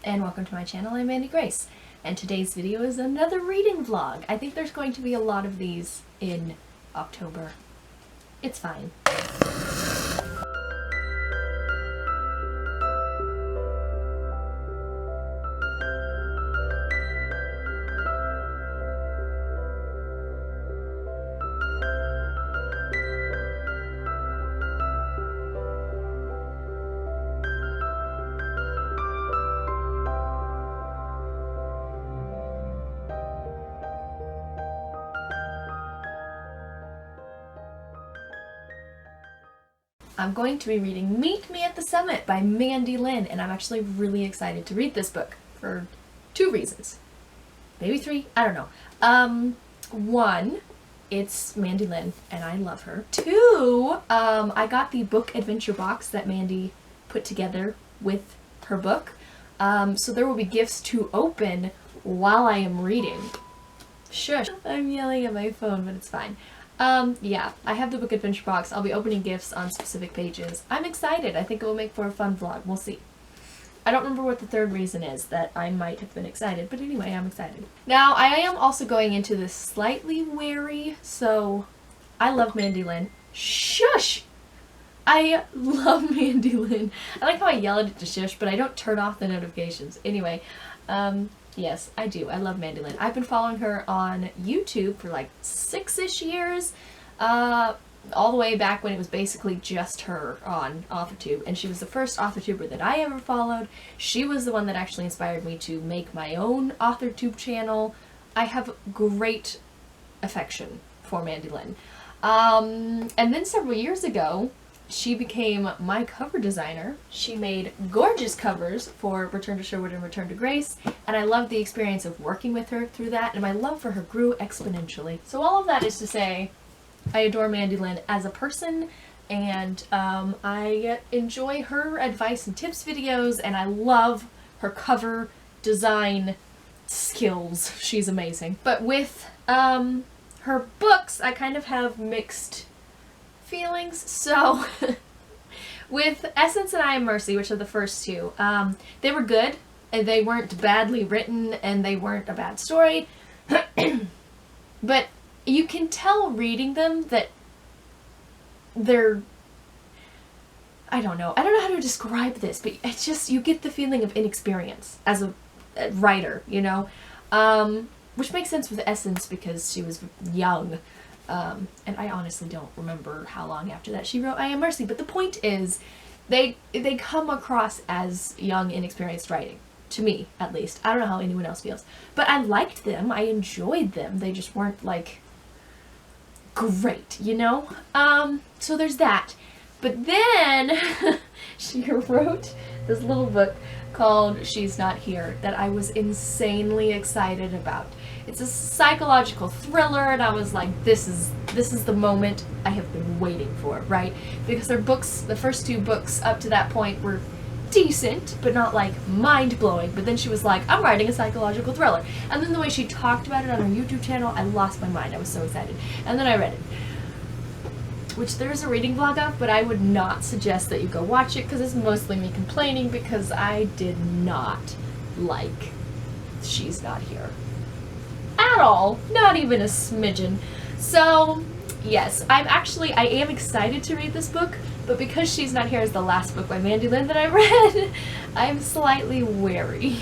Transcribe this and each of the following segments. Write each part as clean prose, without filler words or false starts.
and welcome to my channel. I'm Mandy Grace, and today's video is another reading vlog. I think there's going to be a lot of these in October. It's fine. I'm going to be reading Meet Me at the Summit by Mandi Lynn, and I'm actually really excited to read this book for two reasons. Maybe three? I don't know. One, it's Mandi Lynn, and I love her. Two, I got the book adventure box that Mandi put together with her book, so there will be gifts to open while I am reading. Shush! I'm yelling at my phone, but it's fine. Yeah, I have the book adventure box. I'll be opening gifts on specific pages. I'm excited. I think it will make for a fun vlog. We'll see. I don't remember what the third reason is that I might have been excited, but anyway, I'm excited. Now, I am also going into this slightly wary, so I love Mandi Lynn. Shush! I love Mandi Lynn. I like how I yell at it to shush, but I don't turn off the notifications. Anyway, yes, I do. I love Mandi Lynn. I've been following her on YouTube for like 6-ish years, all the way back when it was basically just her on AuthorTube, and she was the first AuthorTuber that I ever followed. She was the one that actually inspired me to make my own AuthorTube channel. I have great affection for Mandi Lynn. And then several years ago, she became my cover designer. She made gorgeous covers for Return to Sherwood and Return to Grace, and I loved the experience of working with her through that, and my love for her grew exponentially. So all of that is to say, I adore Mandi Lynn as a person, and I enjoy her advice and tips videos, and I love her cover design skills. She's amazing. But with her books, I kind of have mixed feelings. So with Essence and I Am Mercy, which are the first two, they were good, and they weren't badly written, and they weren't a bad story. But you can tell reading them that they're, I don't know how to describe this, but it's just, you get the feeling of inexperience as a writer, you know, which makes sense with Essence because she was young. And I honestly don't remember how long after that she wrote I Am Mercy, but the point is, they come across as young, inexperienced writing. To me, at least. I don't know how anyone else feels. But I liked them, I enjoyed them, they just weren't, like, great, you know? So there's that. But then, she wrote this little book called She's Not Here that I was insanely excited about. It's a psychological thriller, and I was like, this is the moment I have been waiting for, right? Because their books, the first two books up to that point were decent, but not like mind-blowing. But then she was like, I'm writing a psychological thriller. And then the way she talked about it on her YouTube channel, I lost my mind. I was so excited. And then I read it, which there is a reading vlog of, but I would not suggest that you go watch it because it's mostly me complaining because I did not like She's Not Here at all, not even a smidgen. So yes, I am excited to read this book, but because She's Not Here is the last book by Mandi Lynn that I read, I'm slightly wary.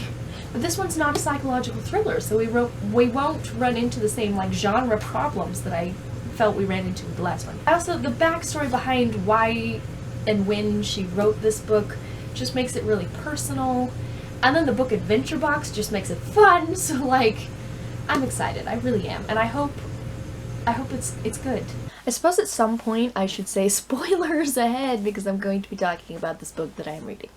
But this one's not a psychological thriller, so we won't run into the same like genre problems that I felt we ran into with the last one. Also, the backstory behind why and when she wrote this book just makes it really personal, and then the book adventure box just makes it fun. So like, I'm excited. I really am, and I hope it's good. I suppose at some point I should say spoilers ahead because I'm going to be talking about this book that I am reading.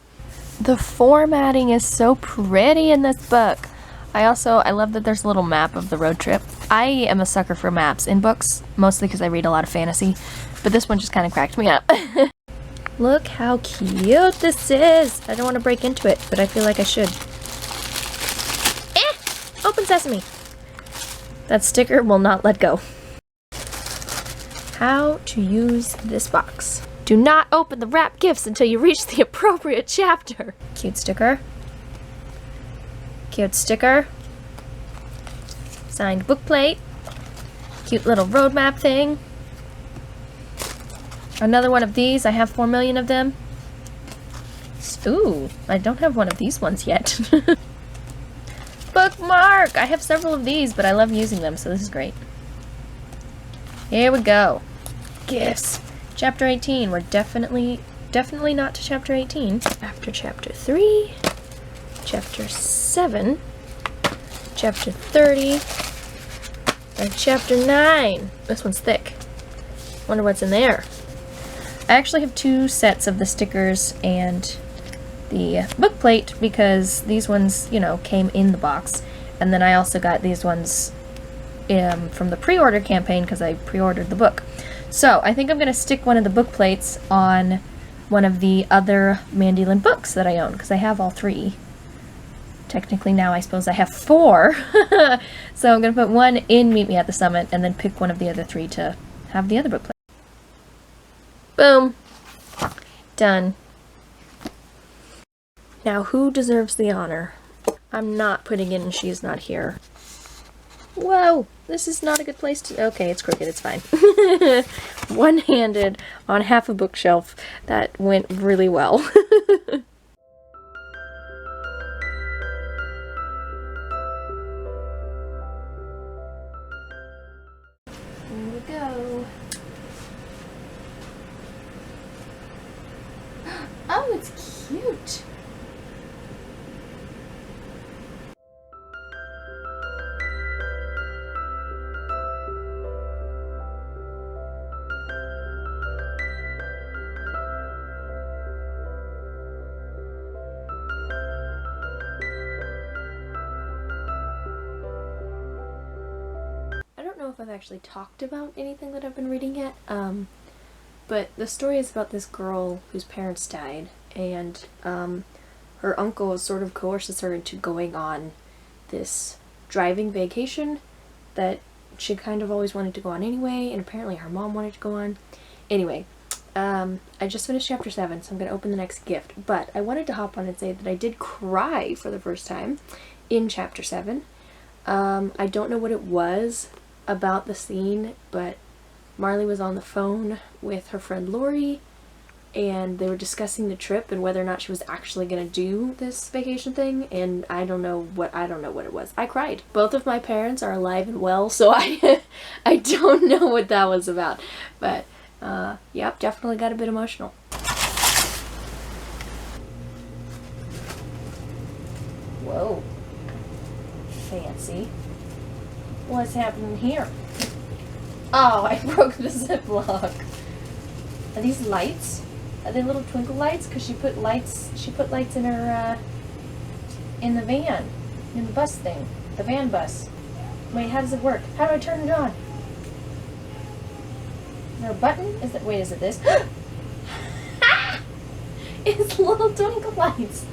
The formatting is so pretty in this book. I love that there's a little map of the road trip. I am a sucker for maps in books, mostly because I read a lot of fantasy, but this one just kind of cracked me up. Look how cute this is! I don't want to break into it, but I feel like I should. Open sesame! That sticker will not let go. How to use this box. Do not open the wrapped gifts until you reach the appropriate chapter. Cute sticker. Cute sticker. Signed book plate. Cute little roadmap thing. Another one of these. I have 4 million of them. Ooh, I don't have one of these ones yet. Bookmark! I have several of these, but I love using them, so this is great. Here we go. Gifts. Chapter 18. We're definitely not to chapter 18. After chapter 3, chapter 7, chapter 30, and chapter 9. This one's thick. Wonder what's in there. I actually have 2 sets of the stickers and the book plate because these ones, you know, came in the box. And then I also got these ones from the pre-order campaign because I pre-ordered the book. So I think I'm going to stick one of the book plates on one of the other Mandi Lynn books that I own because I have all 3. Technically now I suppose I have 4. So I'm going to put one in Meet Me at the Summit and then pick one of the other 3 to have the other book plate. Boom. Done. Now who deserves the honor? I'm not putting in She's Not Here. Whoa, this is not a good place to... Okay, it's crooked, it's fine. One-handed on half a bookshelf. That went really well. Here we go. Oh, it's cute. I don't know if I've actually talked about anything that I've been reading yet, but the story is about this girl whose parents died, and her uncle sort of coerces her into going on this driving vacation that she kind of always wanted to go on anyway, and apparently her mom wanted to go on. Anyway, I just finished chapter 7, so I'm going to open the next gift, but I wanted to hop on and say that I did cry for the first time in chapter 7. I don't know what it was about the scene, but Marley was on the phone with her friend Lori, and they were discussing the trip and whether or not she was actually going to do this vacation thing, and I don't know what it was. I cried. Both of my parents are alive and well, so I don't know what that was about. But, yep, definitely got a bit emotional. Whoa. Fancy. What's happening here? Oh, I broke the Ziploc. Are these lights? Are they little twinkle lights? Because she put lights in her, in the van. In the bus thing. The van bus. Wait, how does it work? How do I turn it on? Is there a button? Is it this? It's little twinkle lights.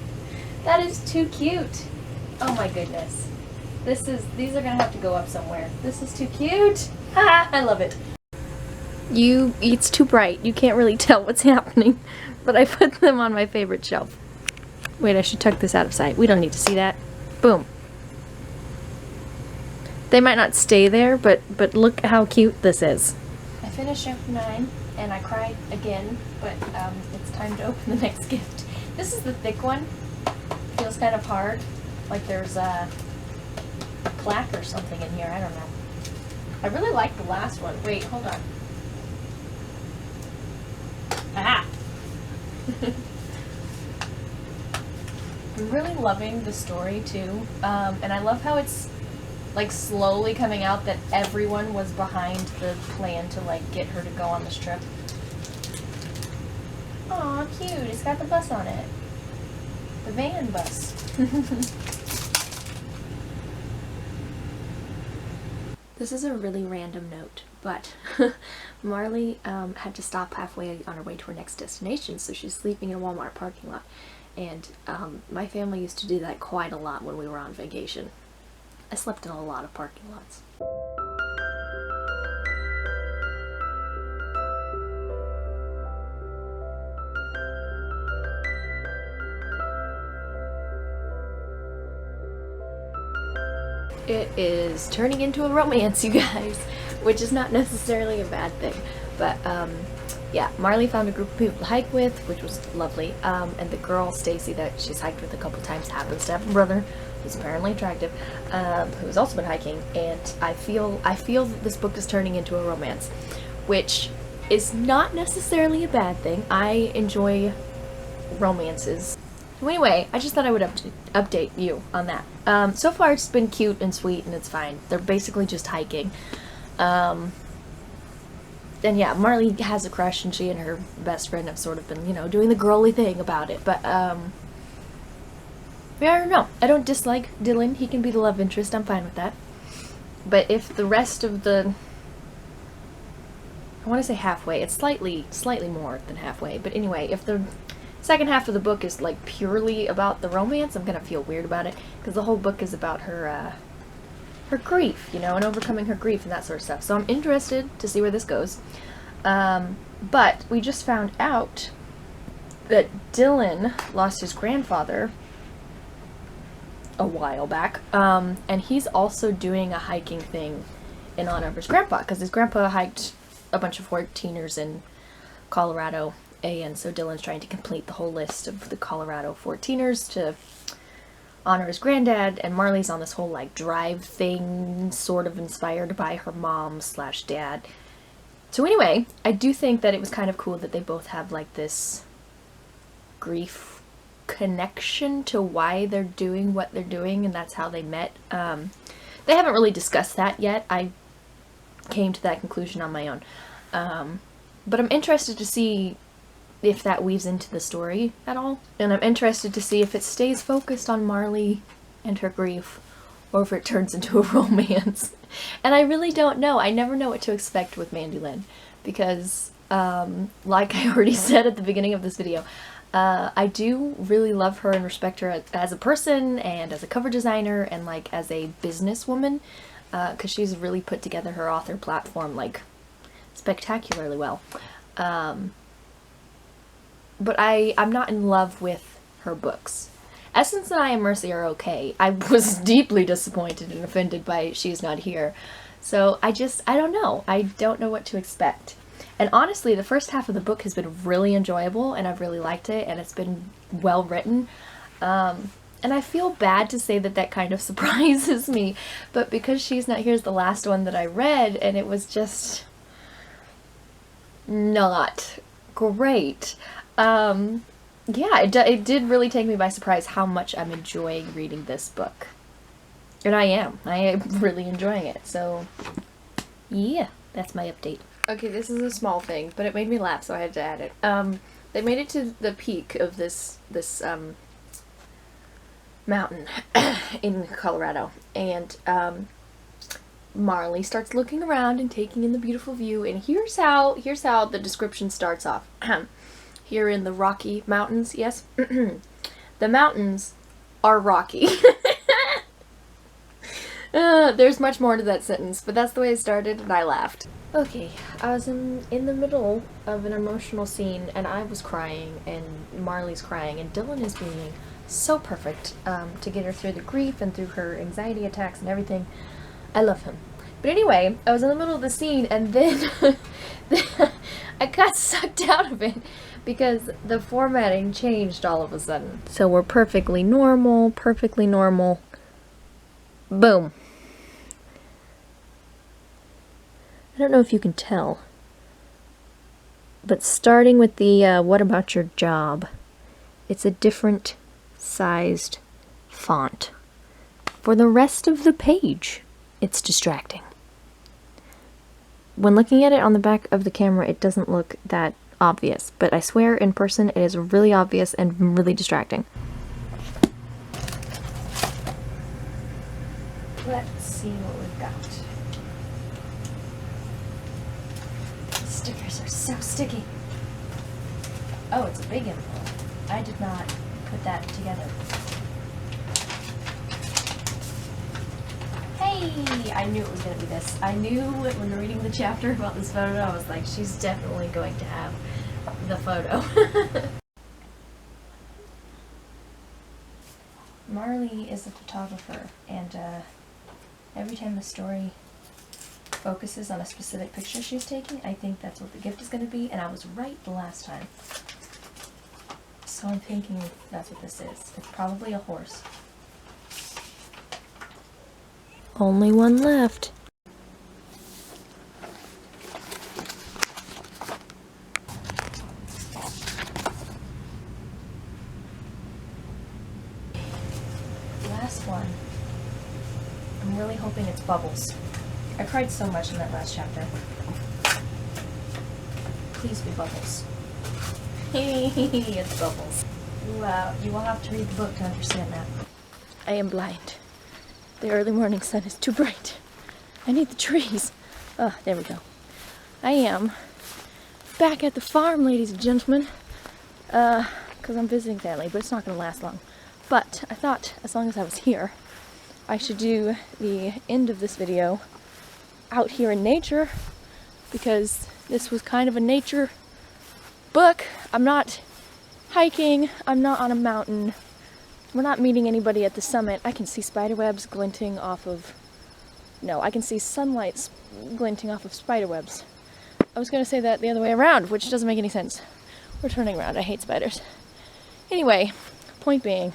That is too cute. Oh my goodness. These are gonna have to go up somewhere. This is too cute. Ha! I love it. It's too bright. You can't really tell what's happening, but I put them on my favorite shelf. Wait, I should tuck this out of sight. We don't need to see that. Boom. They might not stay there, but look how cute this is. I finished chapter 9, and I cried again, but it's time to open the next gift. This is the thick one. Feels kind of hard, like there's a plaque or something in here. I don't know. I really like the last one. Wait, hold on. Ah! I'm really loving the story too, and I love how it's like slowly coming out that everyone was behind the plan to like get her to go on this trip. Aw, cute. It's got the bus on it. The van bus. This is a really random note, but Marley had to stop halfway on her way to her next destination, so she's sleeping in a Walmart parking lot. And my family used to do that quite a lot when we were on vacation. I slept in a lot of parking lots. It is turning into a romance, you guys, which is not necessarily a bad thing. But, yeah, Marley found a group of people to hike with, which was lovely. And the girl, Stacy, that she's hiked with a couple times, happens to have a brother who's apparently attractive, who has also been hiking. And I feel that this book is turning into a romance, which is not necessarily a bad thing. I enjoy romances. So anyway, I just thought I would update you on that. So far it's been cute and sweet and it's fine. They're basically just hiking. And yeah, Marley has a crush and she and her best friend have sort of been, you know, doing the girly thing about it. But, yeah, I don't know. I don't dislike Dylan. He can be the love interest. I'm fine with that. But if the rest of the... I want to say halfway. It's slightly more than halfway. But anyway, if the second half of the book is like purely about the romance, I'm gonna feel weird about it, because the whole book is about her grief, you know, and overcoming her grief and that sort of stuff. So I'm interested to see where this goes. But we just found out that Dylan lost his grandfather a while back, and he's also doing a hiking thing in honor of his grandpa, because his grandpa hiked a bunch of 14ers in Colorado. And so Dylan's trying to complete the whole list of the Colorado 14ers to honor his granddad, and Marley's on this whole like drive thing, sort of inspired by her mom / dad. So anyway, I do think that it was kind of cool that they both have like this grief connection to why they're doing what they're doing, and that's how they met. They haven't really discussed that yet. I came to that conclusion on my own. But I'm interested to see if that weaves into the story at all. And I'm interested to see if it stays focused on Marley and her grief, or if it turns into a romance. And I really don't know. I never know what to expect with Mandi Lynn, because, like I already said at the beginning of this video, I do really love her and respect her as a person, and as a cover designer, and like as a businesswoman, because she's really put together her author platform like spectacularly well. But I'm not in love with her books. Essence and I and Mercy are okay. I was deeply disappointed and offended by She's Not Here. So I don't know. I don't know what to expect. And honestly, the first half of the book has been really enjoyable, and I've really liked it, and it's been well written. And I feel bad to say that kind of surprises me, but because She's Not Here is the last one that I read, and it was just not great. Yeah, it did really take me by surprise how much I'm enjoying reading this book. And I am really enjoying it. So, yeah, that's my update. Okay, this is a small thing, but it made me laugh, so I had to add it. They made it to the peak of this mountain in Colorado, and Marley starts looking around and taking in the beautiful view, and here's how the description starts off. Here in the Rocky Mountains, yes, the mountains are rocky. There's much more to that sentence, but that's the way it started, and I laughed. Okay, I was in the middle of an emotional scene, and I was crying, and Marley's crying, and Dylan is being so perfect to get her through the grief and through her anxiety attacks and everything. I love him. But anyway, I was in the middle of the scene, and then I got sucked out of it because the formatting changed all of a sudden. So we're perfectly normal. Boom. I don't know if you can tell, but starting with the what about your job, it's a different sized font. For the rest of the page, it's distracting. When looking at it on the back of the camera, it doesn't look that obvious, but I swear in person it is really obvious and really distracting. Let's see what we've got. The stickers are so sticky. Oh, it's a big envelope. I did not put that together. Hey! I knew it was going to be this. I knew it when reading the chapter about this photo. I was like, she's definitely going to have the photo. Marley is a photographer, and Every time the story focuses on a specific picture she's taking, I think that's what the gift is going to be, and I was right the last time. So I'm thinking that's what this is. It's probably a horse. Only one left. Last one. I'm really hoping it's Bubbles. I cried so much in that last chapter. Please be Bubbles. It's Bubbles. Wow, you will have to read the book to understand that. I am blind. The early morning sun is too bright. I need the trees. Oh, there we go. I am back at the farm, ladies and gentlemen. Because I'm visiting family, but it's not going to last long. But I thought, as long as I was here, I should do the end of this video out here in nature, because this was kind of a nature book. I'm not hiking, I'm not on a mountain, we're not meeting anybody at the summit. I can see spiderwebs glinting off of... No, I can see sunlight glinting off of spiderwebs. I was going to say that the other way around, which doesn't make any sense. We're turning around, I hate spiders. Anyway, point being,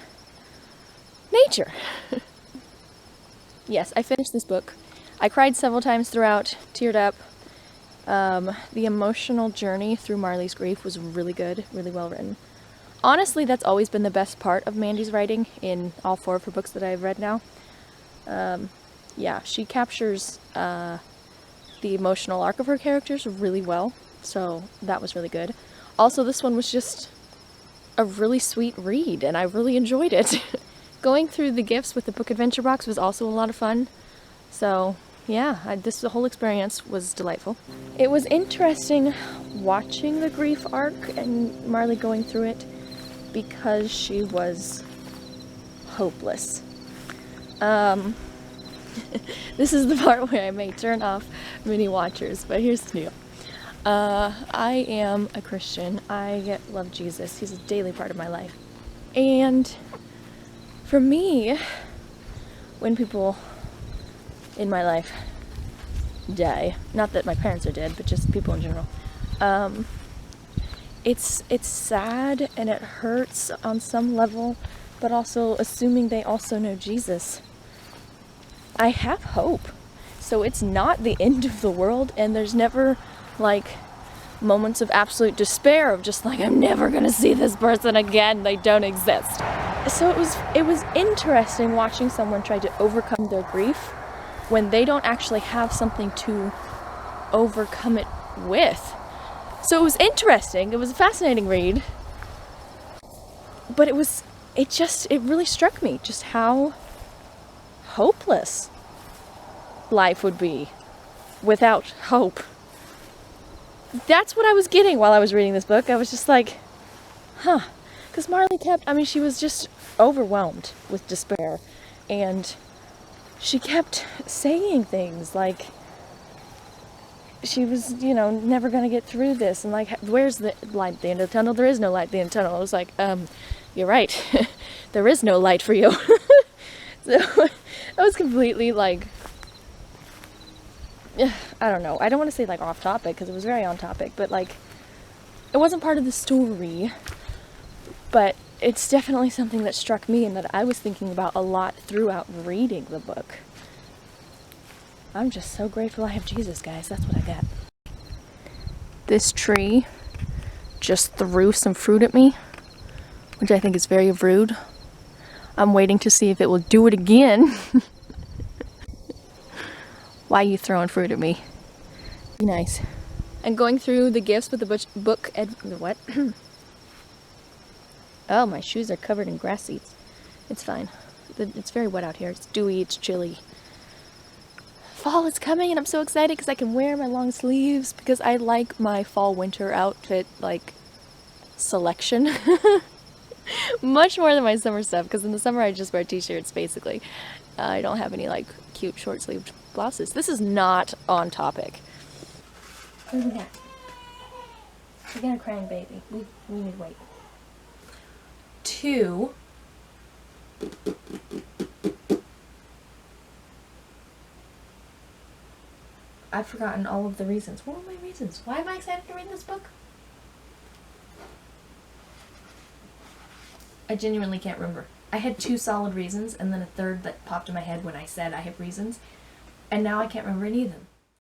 nature. Yes, I finished this book. I cried several times throughout, teared up. The emotional journey through Marley's grief was really good, really well written. Honestly, that's always been the best part of Mandi's writing in all 4 of her books that I've read now. Yeah, she captures the emotional arc of her characters really well, so that was really good. Also, this one was just a really sweet read, and I really enjoyed it. Going through the gifts with the book adventure box was also a lot of fun. So yeah, the whole experience was delightful. It was interesting watching the grief arc and Marley going through it because she was hopeless. This is the part where I may turn off many watchers, but here's the deal. I am a Christian. I love Jesus. He's a daily part of my life. And for me, when people in my life die, not that my parents are dead, but just people in general, it's sad and it hurts on some level, but also assuming they also know Jesus, I have hope. So it's not the end of the world, and there's never like moments of absolute despair of just like, I'm never gonna see this person again, they don't exist. So it was interesting watching someone try to overcome their grief when they don't actually have something to overcome it with. So it was interesting. It was a fascinating read. But it really struck me just how hopeless life would be without hope. That's what I was getting while I was reading this book. I was just like, huh. Because Marley she was just overwhelmed with despair. And she kept saying things like she was, never going to get through this. And like, where's the light at the end of the tunnel? There is no light at the end of the tunnel. I was like, you're right. There is no light for you. So I was completely like, I don't know. I don't want to say like off topic because it was very on topic, but like it wasn't part of the story. But it's definitely something that struck me and that I was thinking about a lot throughout reading the book. I'm just so grateful I have Jesus, guys. That's what I got. This tree just threw some fruit at me, which I think is very rude. I'm waiting to see if it will do it again. Why are you throwing fruit at me? Be nice. And going through the gifts with the book what? Oh, my shoes are covered in grass seeds. It's fine. It's very wet out here. It's dewy, it's chilly. Fall is coming and I'm so excited because I can wear my long sleeves because I like my fall-winter outfit, like, selection. Much more than my summer stuff, because in the summer I just wear t-shirts, basically. I don't have any, like, cute short-sleeved blouses. This is not on topic. What do we got? We got a crying baby. We need to wait. 2. I've forgotten all of the reasons. What were my reasons? Why am I excited to read this book? I genuinely can't remember. I had 2 solid reasons and then a third that popped in my head when I said I have reasons. And now I can't remember any of them.